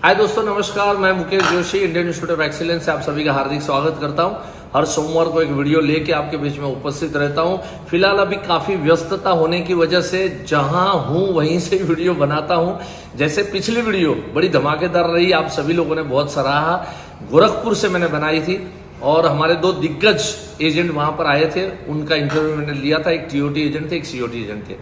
हाय दोस्तों, नमस्कार। मैं Mukesh Joshi, Indian institute of excellence से आप सभी का हार्दिक स्वागत करता हूं। हर सोमवार को एक वीडियो लेके आपके बीच में उपस्थित रहता हूं। फिलहाल अभी काफी व्यस्तता होने की वजह से जहां हूं वहीं से वीडियो बनाता हूं। जैसे पिछली वीडियो बड़ी धमाकेदार रही, आप सभी लोगों ने बहुत सराहा। गोरखपुर से मैंने बनाई थी और हमारे दो दिग्गज एजेंट वहां पर आए थे, उनका इंटरव्यू मैंने लिया था। एक टीओटी एजेंट थे, एक सीओटी एजेंट थे।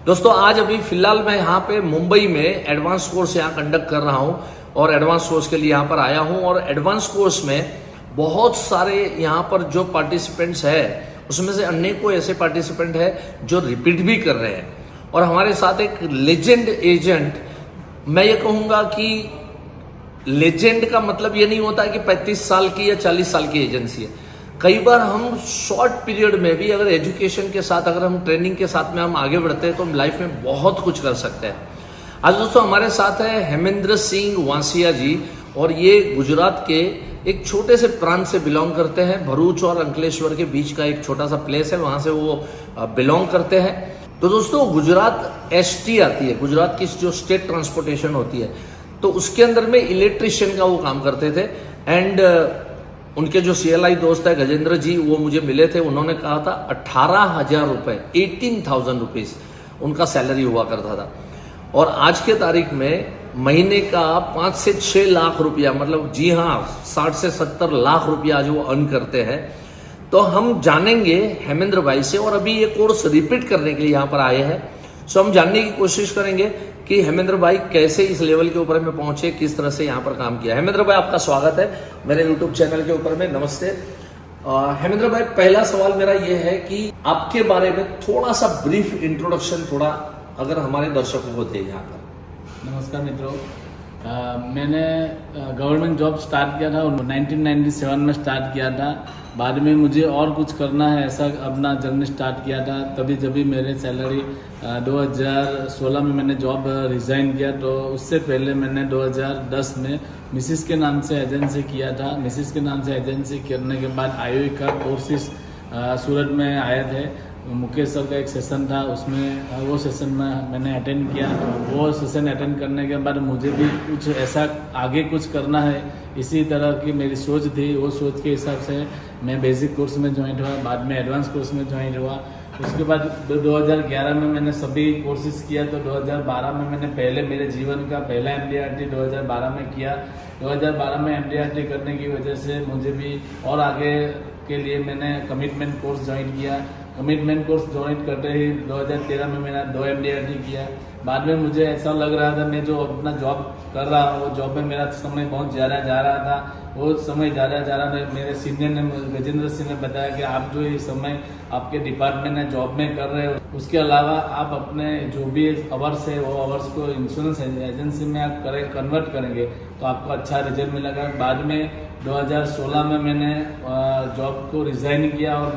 दोस्तों आज अभी फिलहाल मैं यहाँ पे मुंबई में एडवांस कोर्स यहाँ कंडक्ट कर रहा हूँ और एडवांस कोर्स के लिए यहाँ पर आया हूँ। और एडवांस कोर्स में बहुत सारे यहाँ पर जो पार्टिसिपेंट्स है उसमें से अनेकों ऐसे पार्टिसिपेंट है जो रिपीट भी कर रहे हैं। और हमारे साथ एक लेजेंड एजेंट, मैं ये कहूँगा कि लेजेंड का मतलब ये नहीं होता कि 35 साल की या 40 साल की एजेंसी है। कई बार हम शॉर्ट पीरियड में भी अगर एजुकेशन के साथ, अगर हम ट्रेनिंग के साथ में हम आगे बढ़ते हैं तो हम लाइफ में बहुत कुछ कर सकते हैं। आज दोस्तों हमारे साथ है हेमेंद्र सिंह वासिया जी, और ये गुजरात के एक छोटे से प्रांत से बिलोंग करते हैं। भरूच और अंकलेश्वर के बीच का एक छोटा सा प्लेस है, वहां से वो बिलोंग करते हैं। तो दोस्तों गुजरात एसटी आती है, गुजरात की जो स्टेट ट्रांसपोर्टेशन होती है, तो उसके अंदर में इलेक्ट्रिशियन का वो काम करते थे। एंड उनके जो सीएलआई दोस्त है गजेंद्र जी, वो मुझे मिले थे। उन्होंने कहा था 18,000 रुपए, 18,000 रुपीज उनका सैलरी हुआ करता था। और आज के तारीख में महीने का 5 से 6 लाख रुपया, मतलब जी हाँ 60 से 70 लाख रुपया आज वो अर्न करते हैं। तो हम जानेंगे हेमेंद्र भाई से, और अभी ये कोर्स रिपीट करने के लिए यहाँ पर आए हैं। सो हम जानने की कोशिश करेंगे कि हेमेंद्र भाई कैसे इस लेवल के ऊपर में पहुंचे, किस तरह से यहाँ पर काम किया। हेमेंद्र भाई आपका स्वागत है मेरे यूट्यूब चैनल के ऊपर में। नमस्ते हेमेंद्र भाई, पहला सवाल मेरा ये है कि आपके बारे में थोड़ा सा ब्रीफ इंट्रोडक्शन, थोड़ा अगर हमारे दर्शकों को दे यहाँ पर। नमस्कार मित्रों, मैंने गवर्नमेंट जॉब स्टार्ट किया था 1997 में स्टार्ट किया था। बाद में मुझे और कुछ करना है, ऐसा अपना जर्नी स्टार्ट किया था। तभी जब मेरे सैलरी 2016 में मैंने जॉब रिज़ाइन किया, तो उससे पहले मैंने 2010 में मिसिस के नाम से एजेंसी किया था। मिसिस के नाम से एजेंसी करने के बाद आईओई का कोर्सेज सूरत में आए थे। मुकेश सर का एक सेशन था, उसमें वो सेशन में मैंने अटेंड किया। वो सेशन अटेंड करने के बाद मुझे भी कुछ ऐसा आगे कुछ करना है, इसी तरह की मेरी सोच थी। वो सोच के हिसाब से मैं बेसिक कोर्स में ज्वाइन हुआ, बाद में एडवांस कोर्स में ज्वाइन हुआ। उसके बाद 2011 में मैंने सभी कोर्सेज किया। तो 2012 में मैंने पहले मेरे जीवन का पहला MDRT 2012 में किया। 2012 में MDRT करने की वजह से मुझे भी और आगे के लिए मैंने कमिटमेंट कोर्स ज्वाइन किया। कमिटमेंट कोर्स ज्वाइन करते ही 2013 में मैंने 2 MDRT किया। बाद में मुझे ऐसा लग रहा था मैं जो अपना जॉब कर रहा हूँ, वो जॉब में मेरा समय बहुत ज़्यादा जा रहा था। वो समय ज़्यादा जा रहा था। मेरे सीनियर ने, गजेंद्र सिंह ने बताया कि आप जो ये समय आपके डिपार्टमेंट में जॉब में कर रहे हो, उसके अलावा आप अपने जो भी अवर्स है वो अवर्स को इंश्योरेंस एजेंसी में आप कन्वर्ट करेंगे तो आपको अच्छा रिजल्ट मिलेगा। बाद में 2016 में मैंने जॉब को रिज़ाइन किया और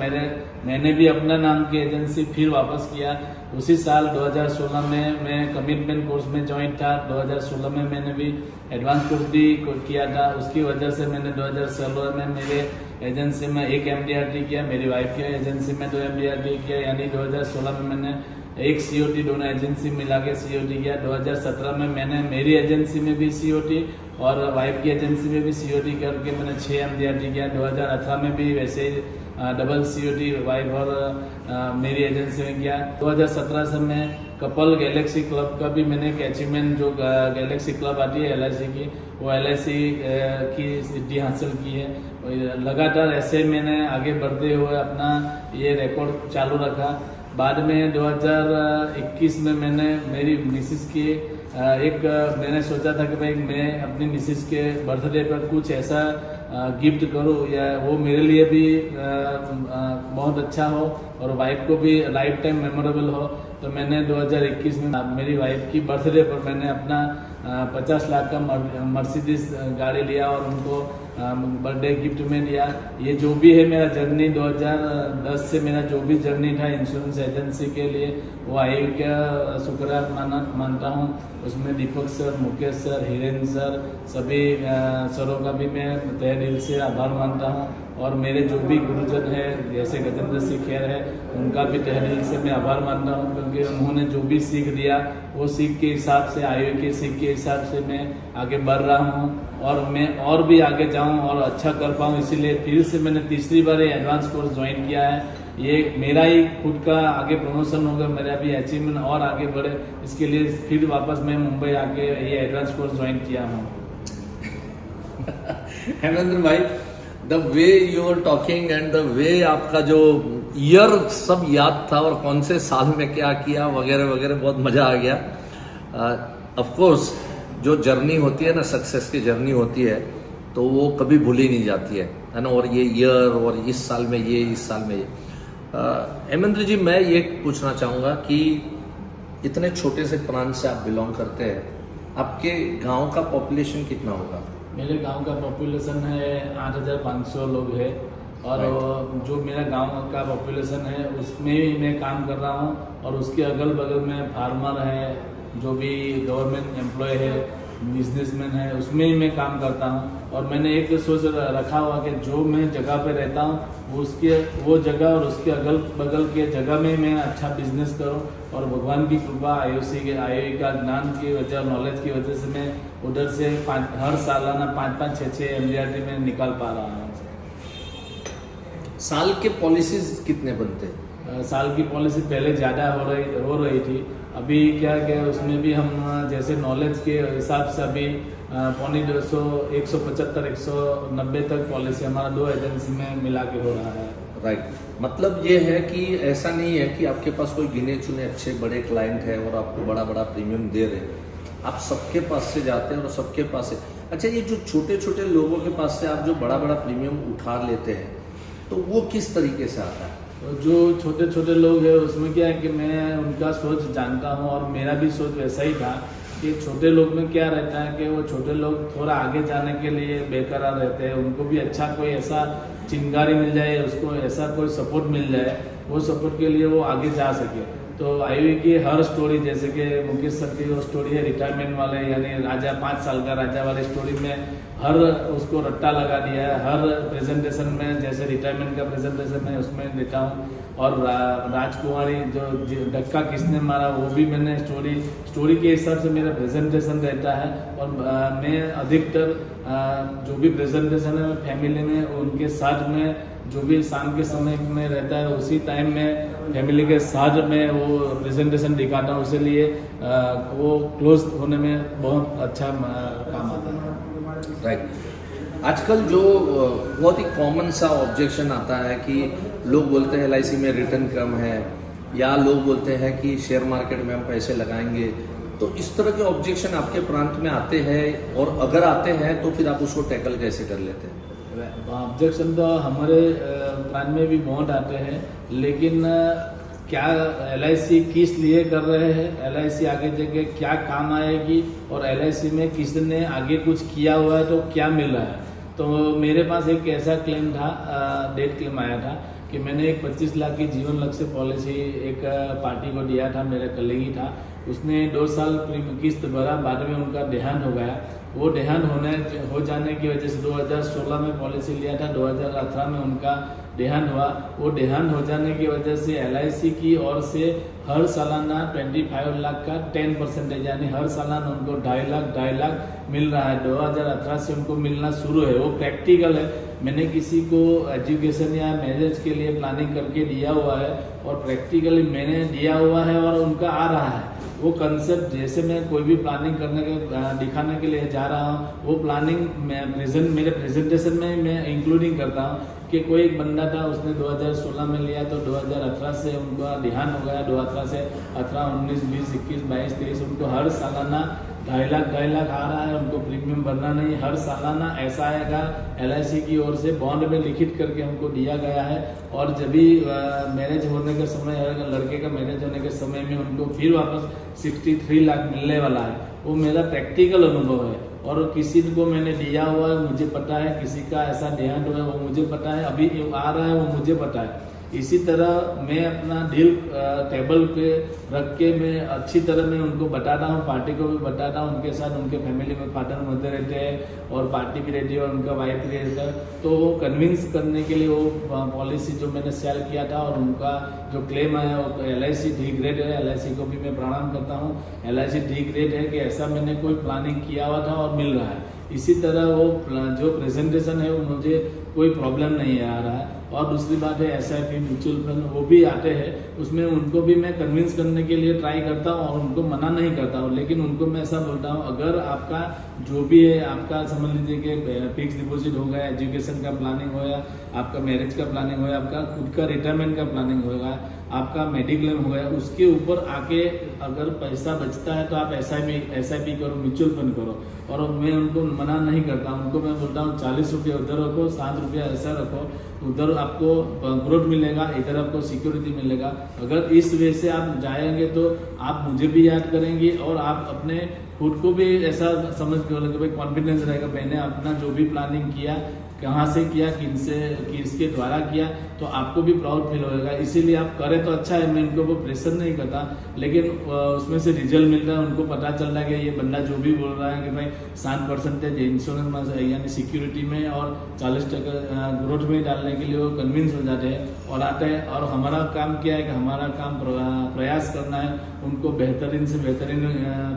मैंने भी अपना नाम की एजेंसी फिर वापस किया। उसी साल 2016 में मैं कमिटमेंट कोर्स में ज्वाइन था। 2016 में मैंने भी एडवांस कोर्स भी किया था। उसकी वजह से मैंने 2016 में मेरे एजेंसी में 1 MDRT किया, मेरी वाइफ की एजेंसी में 2 MDRT किया। यानी 2016 में मैंने एक COT, दोनों एजेंसी मिला के COT किया। 2017 में मैंने मेरी एजेंसी में भी COT और वाइफ की एजेंसी में भी COT करके मैंने 6 MDRT किया। 2018 में भी वैसे ही डबल COT वाइफ और मेरी एजेंसी में किया। 2017 से मैं कपल गैलेक्सी क्लब का भी मैंने एक अचीवमेंट, जो गैलेक्सी क्लब आती है LIC की, वो LIC की सिद्धि हासिल की है। लगातार ऐसे मैंने आगे बढ़ते हुए अपना ये रिकॉर्ड चालू रखा। बाद में 2021 में मैंने मेरी मिसिस की मैंने सोचा था कि भाई मैं अपनी मिसिस के बर्थडे पर कुछ ऐसा गिफ्ट करूं या वो मेरे लिए भी बहुत अच्छा हो और वाइफ को भी लाइफ टाइम मेमोरेबल हो। तो मैंने 2021 में मेरी वाइफ की बर्थडे पर मैंने अपना 50 लाख का मर्सिडीज गाड़ी लिया और उनको बर्थडे गिफ्ट में दिया। ये जो भी है मेरा जर्नी 2010 से मेरा जो भी जर्नी था इंश्योरेंस एजेंसी के लिए, वो आईओई का शुक्रिया मानता हूँ। उसमें Deepak sir, Mukesh sir, Hiren sir, सभी सरों का भी मैं तहे दिल से आभार मानता हूँ। और मेरे जो भी गुरुजन हैं जैसे गजेंद्र सिंह खेर है, उनका भी तहे दिल से मैं आभार मानता हूँ, क्योंकि उन्होंने जो भी सीख दिया वो सीख के हिसाब से, आयु के सीख के हिसाब से मैं आगे बढ़ रहा हूँ और मैं और भी आगे जाऊँ और अच्छा कर पाऊँ। इसीलिए फिर से मैंने तीसरी बार ये एडवांस कोर्स ज्वाइन किया है। ये मेरा ही खुद का आगे प्रमोशन होगा, मेरा भी अचीवमेंट और आगे बढ़े, इसके लिए फिर वापस मैं मुंबई आके ये एडवांस कोर्स ज्वाइन किया हूँ। हेमेंद्र भाई, the way you are talking and the way आपका जो ईयर सब याद था और कौन से साल में क्या किया वगैरह वगैरह, बहुत मजा आ गया। ऑफ कोर्स जो जर्नी होती है ना, सक्सेस की जर्नी होती है, तो वो कभी भूली नहीं जाती है ना। और ये ईयर और इस साल में ये, इस साल में ये। हेमेंद्र जी, मैं ये पूछना चाहूँगा कि इतने छोटे से प्रांत से आप बिलोंग करते हैं, आपके गांव का पॉपुलेशन कितना होगा? मेरे गांव का पॉपुलेशन है 8,500 लोग है, और जो मेरा गांव का पॉपुलेशन है उसमें ही मैं काम कर रहा हूँ, और उसके अगल बगल में फार्मर है, जो भी गवर्नमेंट एम्प्लॉय है, बिजनेसमैन है, उसमें ही मैं काम करता हूँ। और मैंने एक सोच रखा हुआ कि जो मैं जगह पे रहता हूँ वो जगह और उसके अगल बगल के जगह में मैं अच्छा बिजनेस करूँ, और भगवान की कृपा, आईओई का ज्ञान की वजह, नॉलेज की वजह से मैं उधर से हर सालाना 5-5, 6-6 MDRT में निकाल पा रहा हूँ। साल के पॉलिसीज कितने बनते हैं? साल की पॉलिसी पहले ज़्यादा हो रही थी, अभी क्या उसमें भी हम जैसे नॉलेज के हिसाब से अभी 250, 175, 190 तक पॉलिसी हमारा 2 एजेंसी में मिला के हो रहा है। राइट, मतलब ये है कि ऐसा नहीं है कि आपके पास कोई गिने चुने अच्छे बड़े क्लाइंट है और आपको बड़ा बड़ा प्रीमियम दे रहे हैं, आप सबके पास से जाते हैं और सबके पास से। अच्छा, ये जो छोटे छोटे लोगों के पास से आप जो बड़ा बड़ा प्रीमियम उठा लेते हैं, तो वो किस तरीके से आता है? जो छोटे छोटे लोग हैं उसमें क्या है कि मैं उनका सोच जानता हूँ, और मेरा भी सोच वैसा ही था कि छोटे लोग में क्या रहता है कि वो छोटे लोग थोड़ा आगे जाने के लिए बेकरार रहते हैं, उनको भी अच्छा कोई ऐसा चिंगारी मिल जाए, उसको ऐसा कोई सपोर्ट मिल जाए, वो सपोर्ट के लिए वो आगे जा सके। तो आईओई की हर स्टोरी, जैसे कि मुकेश सर की वो स्टोरी है रिटायरमेंट वाले, यानी राजा 5 साल का राजा वाली स्टोरी में हर उसको रट्टा लगा दिया है। हर प्रेजेंटेशन में, जैसे रिटायरमेंट का प्रेजेंटेशन है उसमें देता हूँ, और राजकुमारी जो धक्का किसने मारा वो भी मैंने स्टोरी के हिसाब से मेरा प्रेजेंटेशन रहता है। और मैं अधिकतर जो भी प्रेजेंटेशन है फैमिली में उनके साथ में, जो भी शाम के समय में रहता है उसी टाइम में फैमिली के साथ में वो प्रेजेंटेशन दिखाता हूँ, इसलिए वो क्लोज होने में बहुत अच्छा काम आता है। राइट, आजकल जो बहुत ही कॉमन सा ऑब्जेक्शन आता है कि लोग बोलते हैं LIC में रिटर्न कम है, या लोग बोलते हैं कि शेयर मार्केट में हम पैसे लगाएंगे, तो इस तरह के ऑब्जेक्शन आपके प्रांत में आते हैं, और अगर आते हैं तो फिर आप उसको टैकल कैसे कर लेते हैं? ऑब्जेक्शन तो हमारे प्रांत में भी बहुत आते हैं, लेकिन क्या LIC किस लिए कर रहे हैं, LIC आगे जाके क्या काम आएगी, और LIC में किसने आगे कुछ किया हुआ है तो क्या मिल रहा है। तो मेरे पास एक ऐसा क्लेम था, डेट क्लेम आया था कि मैंने एक 25 लाख की जीवन लक्ष्य पॉलिसी एक पार्टी को दिया था, मेरा कलीग ही था, उसने 2 साल किस्त भरा, बाद में उनका देहांत हो गया। वो देहांत हो जाने की वजह से 2016 में पॉलिसी लिया था, 2018 में उनका देहांत हुआ। वो देहांत हो जाने की वजह से LIC की ओर से हर सालाना 25 लाख का 10%, यानी हर सालाना उनको 2.5 लाख मिल रहा है। 2018 से उनको मिलना शुरू है। वो प्रैक्टिकल है, मैंने किसी को एजुकेशन या मैरिज के लिए प्लानिंग करके दिया हुआ है, और प्रैक्टिकली मैंने दिया हुआ है और उनका आ रहा है। वो कंसेप्ट, जैसे मैं कोई भी प्लानिंग करने के दिखाने के लिए जा रहा हूँ, वो प्लानिंग मेरे प्रेजेंटेशन में मैं इंक्लूडिंग करता हूँ कि कोई एक बंदा था, उसने 2016 में लिया तो 2018 से उनका देहांत हो गया। 2018 से 18, 19, 20, 21, 22, 23 उनको हर सालाना 2.5 लाख आ रहा है। उनको प्रीमियम भरना नहीं, हर सालाना ऐसा आएगा। LIC की ओर से बॉन्ड में लिखित करके हमको दिया गया है, और जब भी मैरिज होने के समय, लड़के का मैरिज होने के समय में उनको फिर वापस 63 लाख मिलने वाला है। वो मेरा प्रैक्टिकल अनुभव है, और किसी को मैंने दिया हुआ है, मुझे पता है, किसी का ऐसा देहांत हुआ है वो मुझे पता है, अभी आ रहा है वो मुझे पता है। इसी तरह मैं अपना डील टेबल पे रख के मैं अच्छी तरह मैं उनको बताता हूँ, पार्टी को भी बताता हूँ, उनके साथ उनके फैमिली में फादर मदर रहते हैं और पार्टी भी रहती है और उनका वाइफ भी रहता है। तो वो कन्विंस करने के लिए वो पॉलिसी जो मैंने सेल किया था और उनका जो क्लेम है वो LIC डी ग्रेड है, LIC को भी मैं प्रणाम करता हूँ। LIC डी ग्रेड है कि ऐसा मैंने कोई प्लानिंग किया हुआ था और मिल रहा है। इसी तरह वो जो प्रेजेंटेशन है वो मुझे कोई प्रॉब्लम नहीं आ रहा है। और दूसरी बात है SIP म्यूचुअल फंड वो भी आते हैं, उसमें उनको भी मैं कन्विंस करने के लिए ट्राई करता हूँ और उनको मना नहीं करता हूँ, लेकिन उनको मैं ऐसा बोलता हूँ अगर आपका जो भी है, आपका समझ लीजिए कि फिक्स डिपॉजिट हो गया, एजुकेशन का प्लानिंग हो गया, आपका मैरिज का प्लानिंग हो गया, आपका खुद का रिटायरमेंट का प्लानिंग हो गया, आपका मेडिक्लेम हो गया, उसके ऊपर आके अगर पैसा बचता है तो आप SIP करो, म्यूचुअल फंड करो। और मैं उनको मना नहीं करता, उनको मैं बोलता हूँ 40 रुपये उधर रखो, 7 रुपया ऐसा रखो, उधर आपको ग्रोथ मिलेगा, इधर आपको सिक्योरिटी मिलेगा। अगर इस वे से आप जाएंगे तो आप मुझे भी याद करेंगे और आप अपने खुद को भी ऐसा समझ के बोलेंगे भाई कॉन्फिडेंस रहेगा, मैंने अपना जो भी प्लानिंग किया, कहाँ से किया, किसके द्वारा किया, तो आपको भी प्राउड फील होगा। इसीलिए आप करें तो अच्छा है, मैं इनको वो प्रेशर नहीं करता, लेकिन उसमें से रिजल्ट मिल रहा है, उनको पता चल रहा है कि ये बंदा जो भी बोल रहा है कि भाई 7% इंश्योरेंस में यानी सिक्योरिटी में और 40% ग्रोथ में डालने के लिए वो कन्विंस हो जाते हैं और आते हैं। और हमारा काम क्या है कि हमारा काम प्रयास करना है, उनको बेहतरीन से बेहतरीन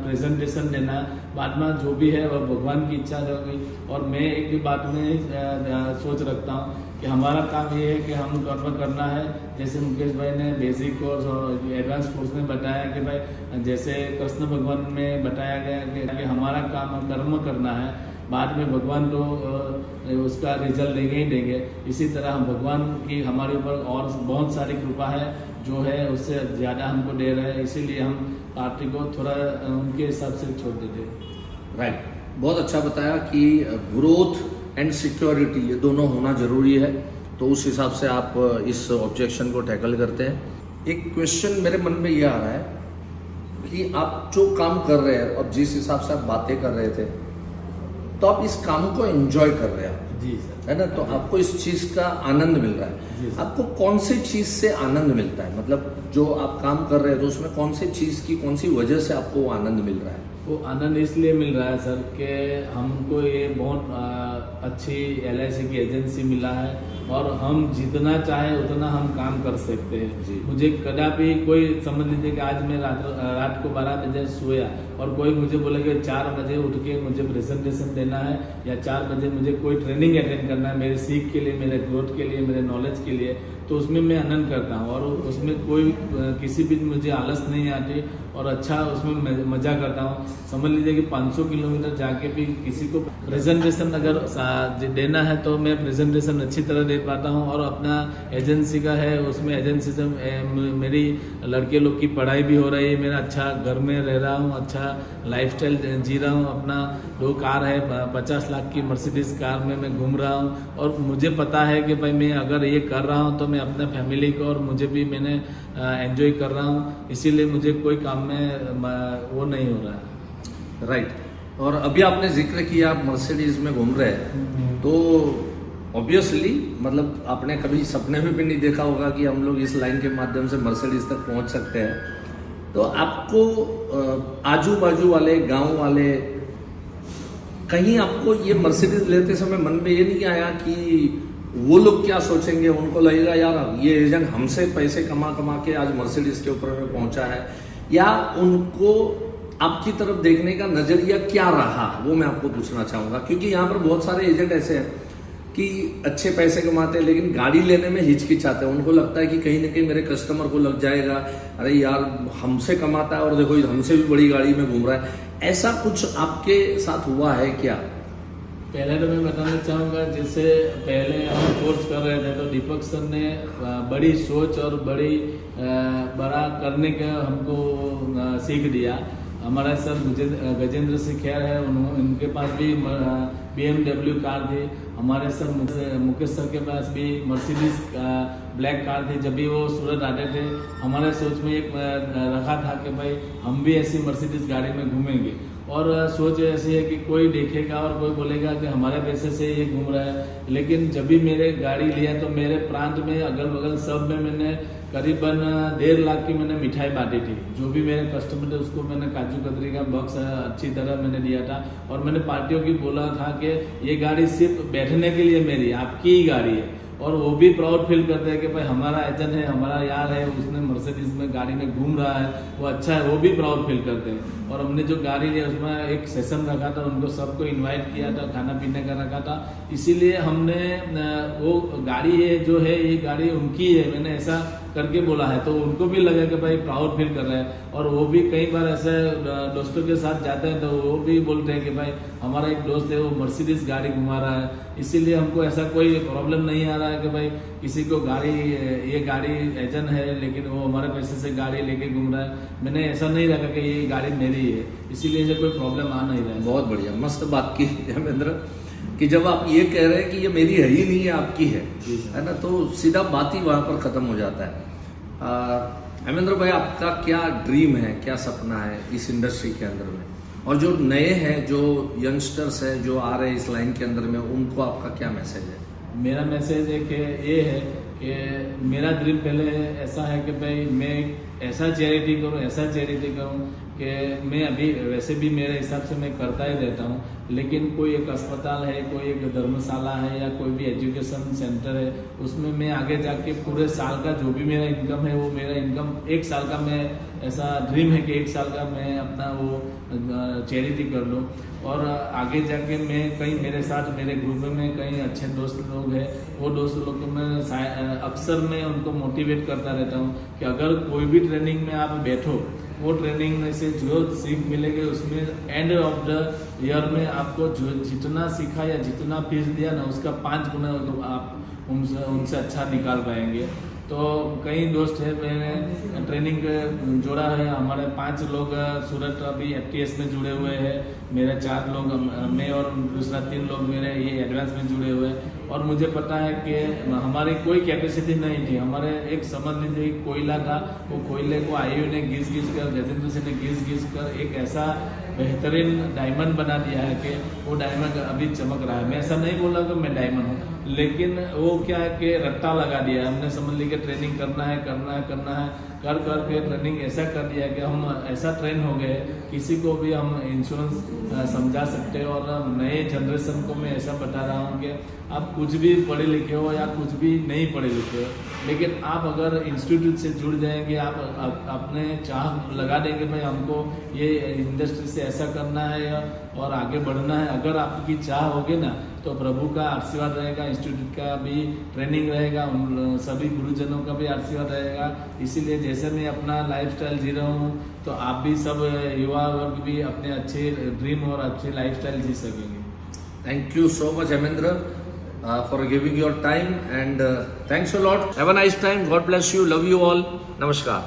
प्रेजेंटेशन देना है, बाद में जो भी है वह भगवान की इच्छा होगी। और मैं एक बात में सोच रखता हूँ कि हमारा काम ये है कि हम कर्म करना है। जैसे मुकेश भाई ने बेसिक कोर्स और एडवांस कोर्स में बताया कि भाई जैसे कृष्ण भगवान में बताया गया कि हमारा काम कर्म करना है, बाद में भगवान तो उसका रिजल्ट देंगे ही देंगे। इसी तरह हम भगवान की हमारे ऊपर और बहुत सारी कृपा है जो है उससे ज़्यादा हमको दे रहे हैं, इसीलिए हम पार्टी को थोड़ा उनके हिसाब से छोड़ देते हैं। राइट, बहुत अच्छा बताया कि ग्रोथ एंड सिक्योरिटी ये दोनों होना जरूरी है, तो उस हिसाब से आप इस ऑब्जेक्शन को टैकल करते हैं। एक क्वेश्चन मेरे मन में ये आ रहा है कि आप जो काम कर रहे हैं और जिस हिसाब से आप बातें कर रहे थे, तो आप इस काम को एंजॉय कर रहे हैं जी सर, है ना, तो आपको इस चीज का आनंद मिल रहा है। आपको कौन सी चीज से आनंद मिलता है, मतलब जो आप काम कर रहे हैं तो उसमें कौन सी चीज की कौन सी वजह से आपको वो आनंद मिल रहा है? वो आनंद इसलिए मिल रहा है सर कि हमको ये बहुत अच्छी LIC की एजेंसी मिला है और हम जितना चाहे उतना हम काम कर सकते हैं। मुझे कदापि कोई समझ लीजिए कि आज मैं रात को 12 बजे सोया और कोई मुझे बोले कि 4 बजे उठ के मुझे प्रेजेंटेशन देना है या 4 बजे मुझे कोई ट्रेनिंग अटेंड करना है मेरे सीख के लिए, मेरे ग्रोथ के लिए, मेरे नॉलेज के लिए, तो उसमें मैं आनंद करता हूँ और उसमें कोई किसी भी मुझे आलस नहीं आती और अच्छा उसमें मजा करता हूँ। समझ लीजिए कि 500 किलोमीटर जाके भी किसी को प्रेजेंटेशन अगर देना है तो मैं प्रेजेंटेशन अच्छी तरह दे पाता हूँ। और अपना एजेंसी का है, उसमें एजेंसी से मेरी लड़के लोग की पढ़ाई भी हो रही है, मेरा अच्छा घर में रह रहा हूँ, अच्छा लाइफस्टाइल जी रहा हूँ। अपना 2 कार है, 50 लाख की मर्सिडीज कार में मैं घूम रहा हूँ और मुझे पता है कि भाई मैं अगर ये कर रहा हूँ तो मैं अपने फैमिली को और मुझे भी मैंने एंजॉय कर रहा हूँ, इसीलिए मुझे कोई काम में वो नहीं हो रहा है। राइट, और अभी आपने जिक्र किया आप मर्सिडीज में घूम रहे हैं, तो ऑब्वियसली मतलब आपने कभी सपने में भी नहीं देखा होगा कि हम लोग इस लाइन के माध्यम से मर्सिडीज तक पहुंच सकते हैं। तो आपको आजू बाजू वाले गांव वाले कहीं आपको ये मर्सिडीज लेते समय मन में ये नहीं आया कि वो लोग क्या सोचेंगे, उनको लगेगा यार ये एजेंट हमसे पैसे कमा कमा के आज मर्सिडीज के ऊपर में पहुंचा है, या उनको आपकी तरफ देखने का नजरिया क्या रहा, वो मैं आपको पूछना चाहूंगा। क्योंकि यहाँ पर बहुत सारे एजेंट ऐसे हैं कि अच्छे पैसे कमाते हैं लेकिन गाड़ी लेने में हिचकिचाते हैं। उनको लगता है कि कहीं ना कहीं मेरे कस्टमर को लग जाएगा, अरे यार हमसे कमाता है और देखो हमसे भी बड़ी गाड़ी में घूम रहा है। ऐसा कुछ आपके साथ हुआ है क्या? पहले तो मैं बताना चाहूँगा, जैसे पहले हम कोर्स कर रहे थे तो दीपक सर ने बड़ी सोच और बड़ा करने का हमको सीख दिया। हमारा सर गजेंद्र सिंह खैर है, उनके पास भी BMW कार थी। हमारे सर मुकेश सर के पास भी मर्सिडीज ब्लैक कार थी। जब भी वो सूरत आते थे हमारे सोच में एक रखा था कि भाई हम भी ऐसी मर्सिडीज गाड़ी में घूमेंगे। और सोच ऐसी है कि कोई देखेगा और कोई बोलेगा कि हमारे पैसे से ये घूम रहा है। लेकिन जब भी मेरे गाड़ी लिया तो मेरे प्रांत में अगल बगल सब में मैंने करीबन 1.5 लाख की मैंने मिठाई बांटी थी। जो भी मेरे कस्टमर थे उसको मैंने काजू कतरी का बॉक्स अच्छी तरह मैंने दिया था। और मैंने पार्टियों की बोला था कि ये गाड़ी सिर्फ बैठने के लिए मेरी, आपकी ही गाड़ी है। और वो भी प्राउड फील करते हैं कि भाई हमारा एजेंट है, हमारा यार है, उसने मर्सिडीज में गाड़ी में घूम रहा है, वो अच्छा है, वो भी प्राउड फील करते हैं। और हमने जो गाड़ी लिया उसमें एक सेशन रखा था, उनको सबको इनवाइट किया था, खाना पीने का रखा था। इसीलिए हमने वो गाड़ी है जो है ये गाड़ी उनकी है, मैंने ऐसा करके बोला है। तो उनको भी लगा कि भाई प्राउड फील कर रहे हैं। और वो भी कई बार ऐसे दोस्तों के साथ जाते हैं तो वो भी बोलते हैं कि भाई हमारा एक दोस्त है वो मर्सिडीज गाड़ी घुमा रहा है। इसीलिए हमको ऐसा कोई प्रॉब्लम नहीं आ रहा है कि भाई किसी को ये गाड़ी एजेंट है लेकिन वो हमारे पैसे से गाड़ी लेके घूम रहा है। मैंने ऐसा नहीं रखा कि ये गाड़ी मेरी है, इसीलिए से कोई प्रॉब्लम आ नहीं रहा है। बहुत बढ़िया, मस्त बात की हेमेंद्र कि जब आप ये कह रहे हैं कि ये मेरी है ही नहीं है, आपकी है ना, तो सीधा बात ही वहां पर खत्म हो जाता है। हेमेंद्र भाई, आपका क्या ड्रीम है, क्या सपना है इस इंडस्ट्री के अंदर में, और जो नए हैं, जो यंगस्टर्स हैं जो आ रहे हैं इस लाइन के अंदर में, उनको आपका क्या मैसेज है? मेरा मैसेज है कि ये है कि मेरा ड्रीम पहले ऐसा है कि भाई मैं ऐसा चैरिटी करूं कि मैं अभी वैसे भी मेरे हिसाब से मैं करता ही रहता हूं, लेकिन कोई एक अस्पताल है, कोई एक धर्मशाला है या कोई भी एजुकेशन सेंटर है, उसमें मैं आगे जाके पूरे साल का जो भी मेरा इनकम है वो मेरा इनकम 1 साल का, मैं ऐसा ड्रीम है कि 1 साल का मैं अपना वो चैरिटी कर लूँ। और आगे जाके मैं कहीं मेरे साथ मेरे ग्रुप में कई अच्छे दोस्त लोग हैं, वो दोस्त लोग को मैं अक्सर मैं उनको मोटिवेट करता रहता हूँ कि अगर कोई भी ट्रेनिंग में आप बैठो, वो ट्रेनिंग में से जो सीख मिलेगी उसमें एंड ऑफ द ईयर में आपको जो जितना सीखा या जितना फीस दिया ना उसका 5 गुना आप उनसे अच्छा निकाल पाएंगे। तो कई दोस्त है, मैंने ट्रेनिंग जोड़ा है, हमारे 5 लोग सूरत अभी FTS में जुड़े हुए हैं, मेरे 4 लोग, मैं और दूसरा 3 लोग मेरे ये एडवांस में जुड़े हुए हैं। और मुझे पता है कि हमारी कोई कैपेसिटी नहीं थी, हमारे एक समझ लीजिए कोयला था, वो कोयले को आयु ने घिस कर, गजेंद्र सिंह ने घिस कर एक ऐसा बेहतरीन डायमंड बना दिया है कि वो डायमंड अभी चमक रहा है। मैं ऐसा नहीं बोला कि मैं डायमंड हूँ, लेकिन वो क्या है कि रट्टा लगा दिया है हमने, समझ ली कि ट्रेनिंग करना है कर के ट्रेनिंग ऐसा कर दिया कि हम ऐसा ट्रेन हो गए, किसी को भी हम इंश्योरेंस समझा सकते हैं। और नए जनरेशन को मैं ऐसा बता रहा हूँ कि आप कुछ भी पढ़े लिखे हो या कुछ भी नहीं पढ़े लिखे हो, लेकिन आप अगर इंस्टीट्यूट से जुड़ जाएंगे, आप अपने चाह लगा देंगे भाई हमको ये इंडस्ट्री से ऐसा करना है और आगे बढ़ना है, अगर आपकी चाह होगी ना तो प्रभु का आशीर्वाद रहेगा, इंस्टीट्यूट का भी ट्रेनिंग रहेगा, उन सभी गुरुजनों का भी आशीर्वाद रहेगा। इसीलिए जैसे मैं अपना लाइफस्टाइल जी रहा हूँ तो आप भी सब युवा वर्ग भी अपने अच्छे ड्रीम और अच्छे लाइफस्टाइल जी सकेंगे। Thank you so much, Hemendra, for giving your time, and thanks a lot. Have a nice time. God bless you. Love you all. Namaskar.